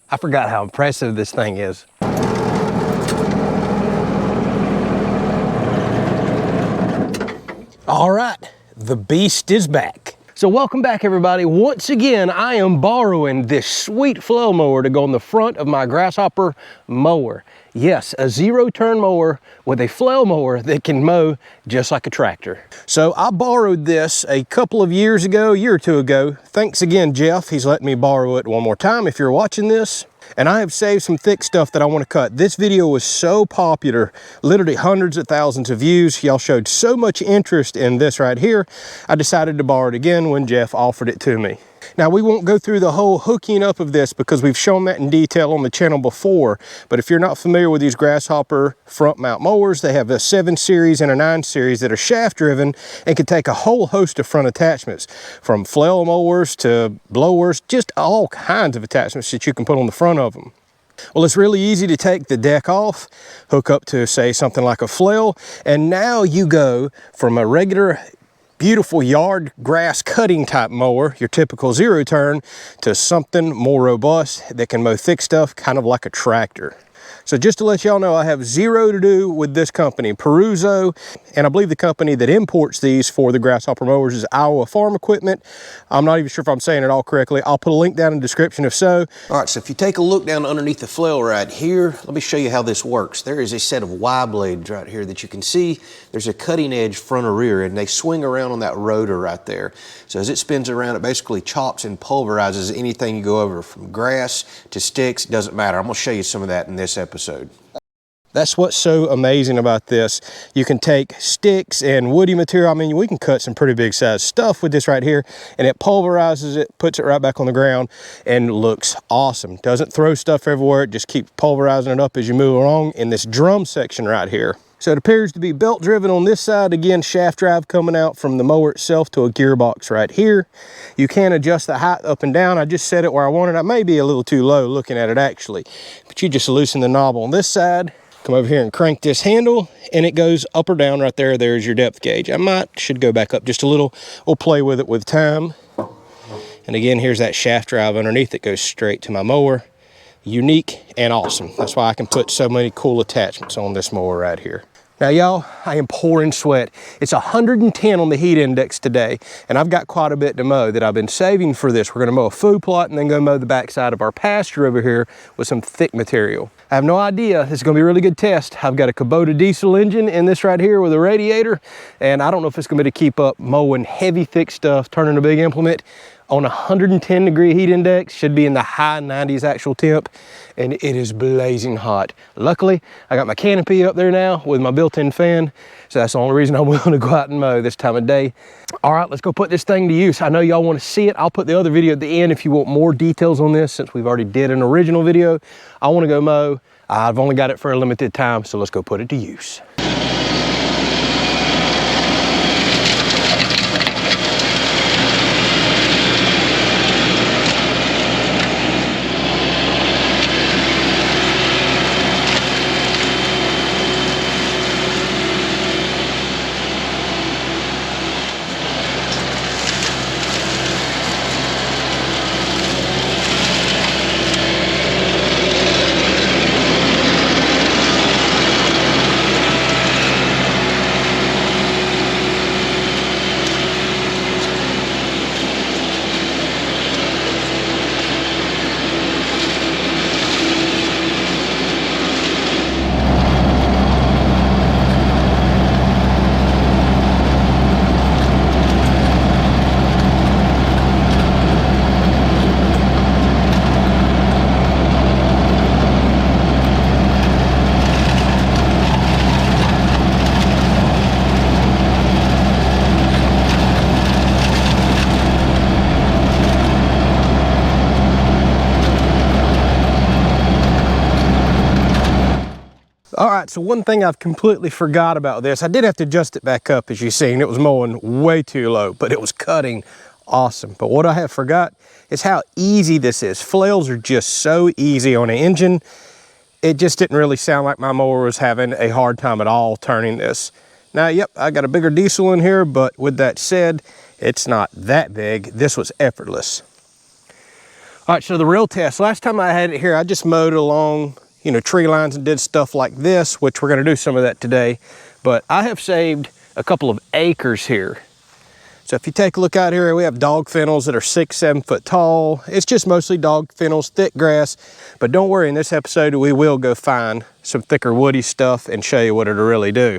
I forgot how impressive this thing is. All right, the beast is back. So welcome back, everybody. Once again, I am borrowing this sweet Flail mower to go on the front of my Grasshopper mower. Yes, a zero-turn mower with a Flail mower that can mow just like a tractor. So I borrowed this a couple of years ago, a year or two ago. Thanks again, Jeff. He's letting me borrow it one more time if you're watching this. And I have saved some thick stuff that I want to cut. This video was so popular, literally hundreds of thousands of views. Y'all showed so much interest in this right here. I decided to borrow it again when Jeff offered it to me. Now, we won't go through the whole hooking up of this because we've shown that in detail on the channel before. But if you're not familiar with these Grasshopper front mount mowers, they have a 7 series and a 9 series that are shaft driven and can take a whole host of front attachments, from flail mowers to blowers, just all kinds of attachments that you can put on the front of them. Well, it's really easy to take the deck off, hook up to, say, something like a flail, and now you go from a regular beautiful yard grass cutting type mower, your typical zero turn, to something more robust that can mow thick stuff kind of like a tractor. So just to let y'all know, I have zero to do with this company, Peruzo, and I believe the company that imports these for the Grasshopper mowers is Iowa Farm Equipment. I'm not even sure if I'm saying it all correctly. I'll put a link down in the description if so. All right, so if you take a look down underneath the flail right here, let me show you how this works. There is a set of Y blades right here that you can see. There's a cutting edge front or rear, and they swing around on that rotor right there. So as it spins around, it basically chops and pulverizes anything you go over, from grass to sticks, doesn't matter. I'm gonna show you some of that in this episode. That's what's so amazing about this. You can take sticks and woody material. I mean, we can cut some pretty big size stuff with this right here, and it pulverizes it, puts it right back on the ground, and looks awesome. Doesn't throw stuff everywhere. It just keeps pulverizing it up as you move along in this drum section right here. So it appears to be belt driven on this side. Again, shaft drive coming out from the mower itself to a gearbox right here. You can adjust the height up and down. I just set it where I want it. I may be a little too low looking at it actually, but you just loosen the knob on this side, come over here and crank this handle, and it goes up or down right there. There's your depth gauge. Should go back up just a little. We'll play with it with time. And again, here's that shaft drive underneath that goes straight to my mower. Unique and awesome. That's why I can put so many cool attachments on this mower right here. Now, y'all, I am pouring sweat. It's 110 on the heat index today, and I've got quite a bit to mow that I've been saving for this. We're gonna mow a food plot and then go mow the backside of our pasture over here with some thick material. I have no idea. This is gonna be a really good test. I've got a Kubota diesel engine in this right here with a radiator, and I don't know if it's gonna be able to keep up mowing heavy, thick stuff, turning a big implement on 110 degree heat index. Should be in the high 90s actual temp, and it is blazing hot. Luckily, I got my canopy up there now with my built-in fan, so that's the only reason I'm willing to go out and mow this time of day. All right, let's go put this thing to use. I know y'all want to see it. I'll put the other video at the end if you want more details on this, since we've already did an original video. I want to go mow. I've only got it for a limited time, so let's go put it to use. All right, so one thing I've completely forgot about this, I did have to adjust it back up, as you've seen. It was mowing way too low, but it was cutting awesome. But what I have forgot is how easy this is. Flails are just so easy on an engine. It just didn't really sound like my mower was having a hard time at all turning this. Now, yep, I got a bigger diesel in here, but with that said, it's not that big. This was effortless. All right, so the real test. Last time I had it here, I just mowed along, you know, tree lines and did stuff like this, which we're gonna do some of that today. But I have saved a couple of acres here. So if you take a look out here, we have dog fennels that are 6, 7 foot tall. It's just mostly dog fennels, thick grass. But don't worry, in this episode, we will go find some thicker woody stuff and show you what it'll really do.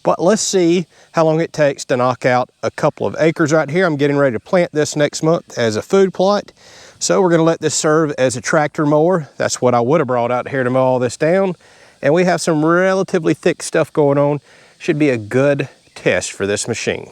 But let's see how long it takes to knock out a couple of acres right here. I'm getting ready to plant this next month as a food plot. So we're gonna let this serve as a tractor mower. That's what I would have brought out here to mow all this down. And we have some relatively thick stuff going on. Should be a good test for this machine.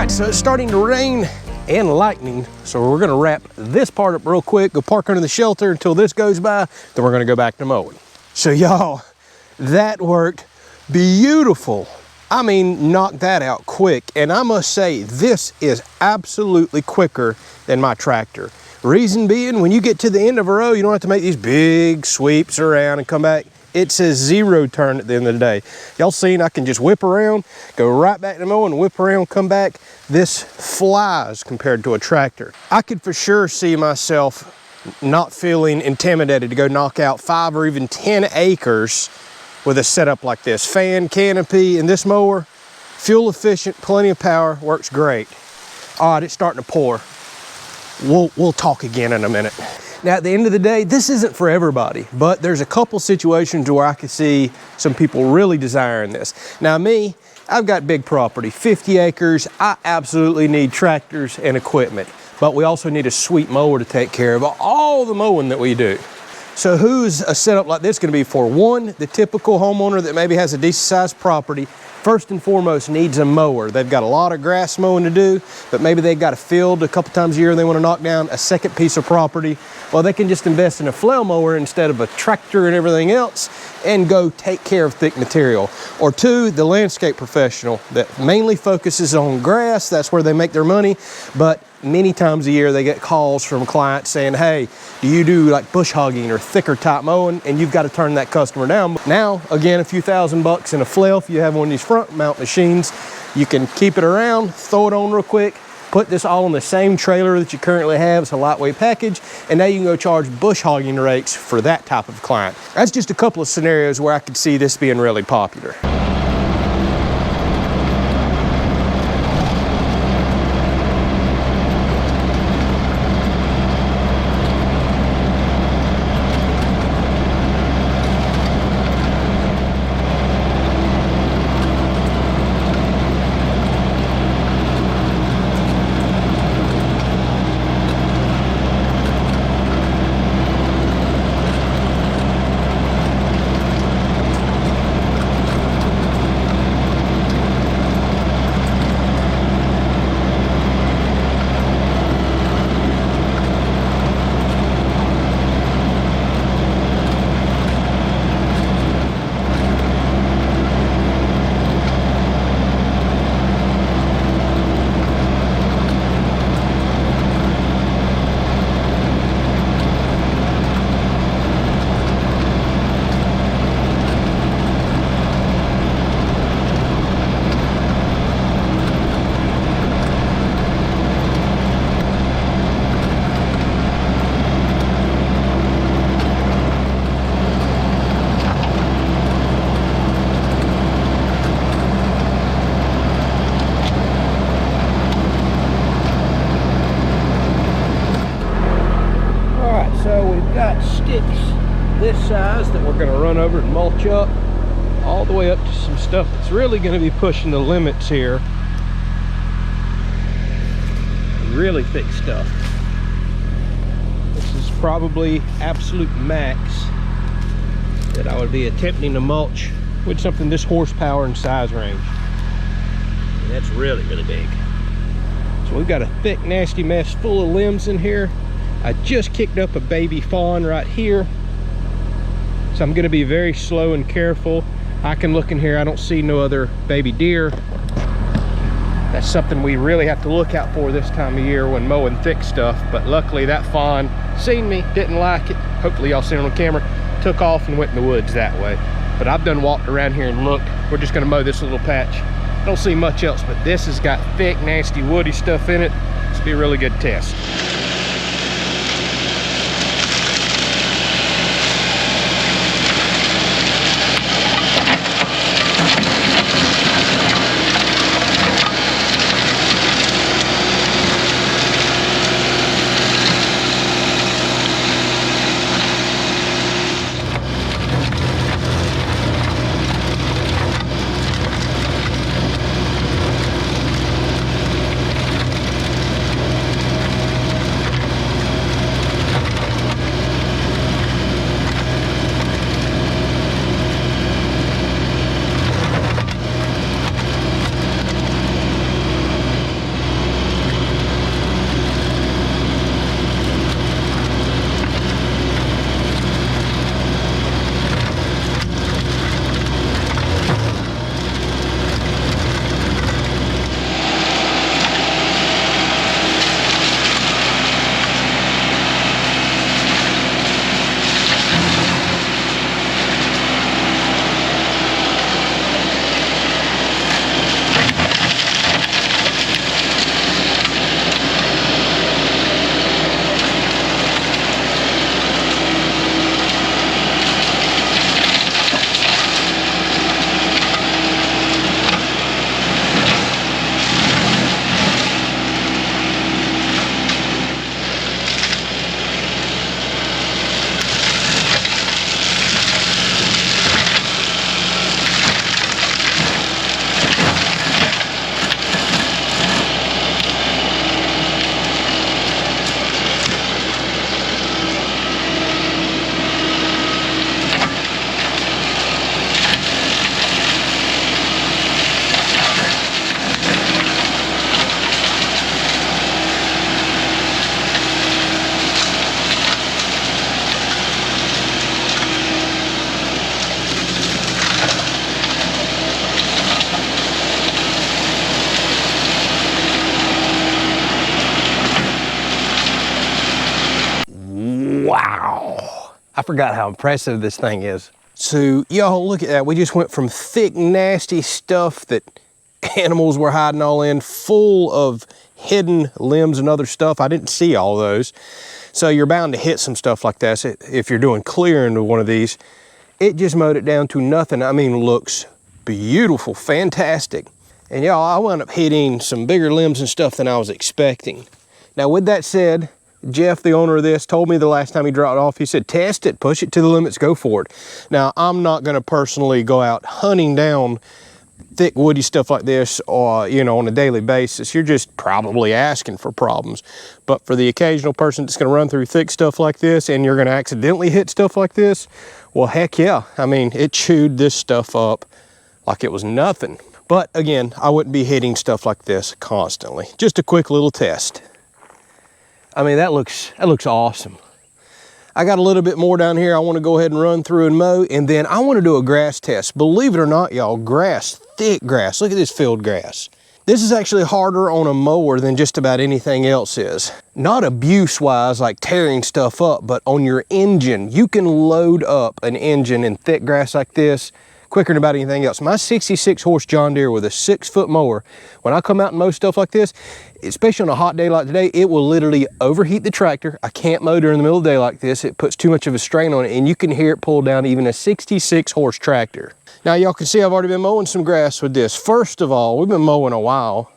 So it's starting to rain and lightning, so we're gonna wrap this part up real quick, go park under the shelter until this goes by, then we're gonna go back to mowing. So y'all, that worked beautiful. I mean, knocked that out quick. And I must say, this is absolutely quicker than my tractor. Reason being, when you get to the end of a row, you don't have to make these big sweeps around and come back. It says 0 turn at the end of the day. Y'all seen I can just whip around, go right back to mowing, whip around, come back. This flies compared to a tractor. I could for sure see myself not feeling intimidated to go knock out 5 or even 10 acres with a setup like this. Fan, canopy, and this mower, fuel efficient, plenty of power, works great. All right, it's starting to pour. We'll talk again in a minute. Now, at the end of the day, this isn't for everybody, but there's a couple situations where I could see some people really desiring this. Now, me, I've got big property, 50 acres. I absolutely need tractors and equipment, but we also need a sweet mower to take care of all the mowing that we do. So who's a setup like this gonna be for? One, the typical homeowner that maybe has a decent sized property, first and foremost needs a mower. They've got a lot of grass mowing to do, but maybe they've got a field a couple times a year and they wanna knock down a second piece of property. Well, they can just invest in a flail mower instead of a tractor and everything else, and go take care of thick material. Or two, the landscape professional that mainly focuses on grass. That's where they make their money. But many times a year they get calls from clients saying, hey, do you do like bush hogging or thicker type mowing? And you've got to turn that customer down. Now, again, a few $1,000 in a flail. If you have one of these front mount machines, you can keep it around, throw it on real quick, put this all in the same trailer that you currently have. It's a lightweight package, and now you can go charge bush hogging rates for that type of client. That's just a couple of scenarios where I could see this being really popular. So we've got sticks this size that we're going to run over and mulch up all the way up to some stuff that's really going to be pushing the limits here. Really thick stuff. This is probably absolute max that I would be attempting to mulch with something this horsepower and size range. And that's really, really big. So we've got a thick, nasty mess full of limbs in here. I just kicked up a baby fawn right here, so I'm going to be very slow and careful. I can look in here, I don't see no other baby deer. That's something we really have to look out for this time of year when mowing thick stuff. But luckily that fawn seen me, didn't like it. Hopefully y'all seen it on camera. Took off and went in the woods that way. But I've done walked around here and looked. We're just going to mow this little patch. Don't see much else, but this has got thick, nasty, woody stuff in it. This will be a really good test. I forgot how impressive this thing is. So y'all look at that. We just went from thick, nasty stuff that animals were hiding all in, full of hidden limbs and other stuff. I didn't see all those. So you're bound to hit some stuff like that if you're doing clearing with one of these. It just mowed it down to nothing. I mean, looks beautiful, fantastic. And y'all, I wound up hitting some bigger limbs and stuff than I was expecting. Now with that said, Jeff, the owner of this, told me the last time he dropped it off, he said, test it, push it to the limits, go for it. Now, I'm not gonna personally go out hunting down thick woody stuff like this, or you know, on a daily basis. You're just probably asking for problems. But for the occasional person that's gonna run through thick stuff like this and you're gonna accidentally hit stuff like this, well, heck yeah. I mean, it chewed this stuff up like it was nothing. But again, I wouldn't be hitting stuff like this constantly. Just a quick little test. I mean, that looks awesome. I got a little bit more down here I want to go ahead and run through and mow, and then I want to do a grass test. Believe it or not, y'all, grass, thick grass. Look at this field grass. This is actually harder on a mower than just about anything else is. Not abuse-wise, like tearing stuff up, but on your engine. You can load up an engine in thick grass like this quicker than about anything else. My 66 horse John Deere with a 6-foot mower, when I come out and mow stuff like this, especially on a hot day like today, it will literally overheat the tractor. I can't mow during the middle of the day like this. It puts too much of a strain on it, and you can hear it pull down even a 66 horse tractor. Now y'all can see I've already been mowing some grass with this. First of all, we've been mowing a while.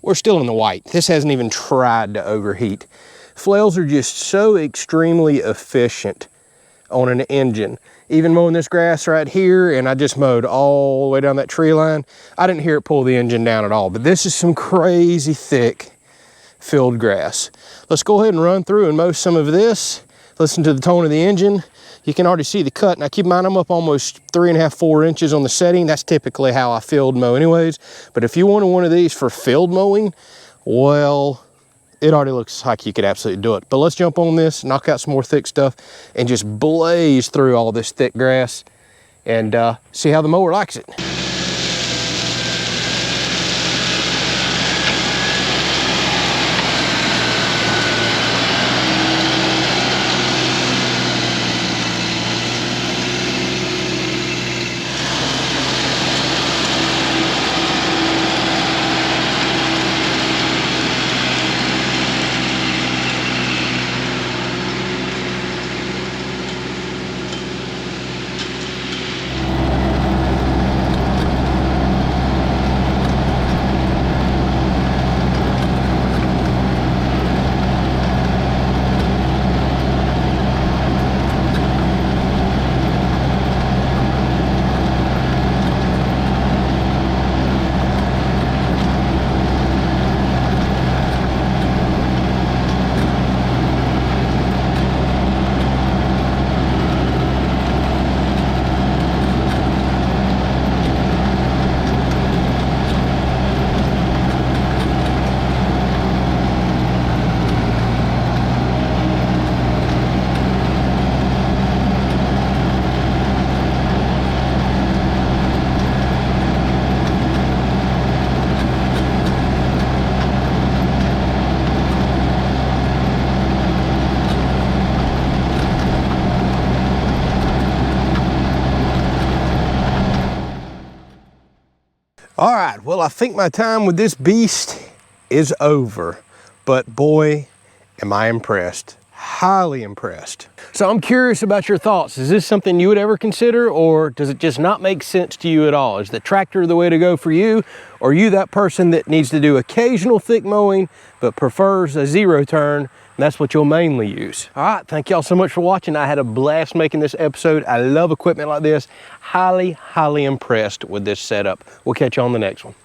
We're still in the white. This hasn't even tried to overheat. Flails are just so extremely efficient on an engine. Even mowing this grass right here, and I just mowed all the way down that tree line, I didn't hear it pull the engine down at all. But this is some crazy thick field grass. Let's go ahead and run through and mow some of this. Listen to the tone of the engine. You can already see the cut. Now keep in mind, I'm up almost 3.5, 4 inches on the setting. That's typically how I field mow anyways. But if you wanted one of these for field mowing, well, it already looks like you could absolutely do it. But let's jump on this, knock out some more thick stuff, and just blaze through all this thick grass and see how the mower likes it. All right, well, I think my time with this beast is over, but boy, am I impressed. Highly impressed. So I'm curious about your thoughts. Is this something you would ever consider, or does it just not make sense to you at all? Is the tractor the way to go for you, or are you that person that needs to do occasional thick mowing but prefers a zero turn, and that's what you'll mainly use? All right, thank y'all so much for watching. I had a blast making this episode. I love equipment like this. Highly, highly impressed with this setup. We'll catch you on the next one.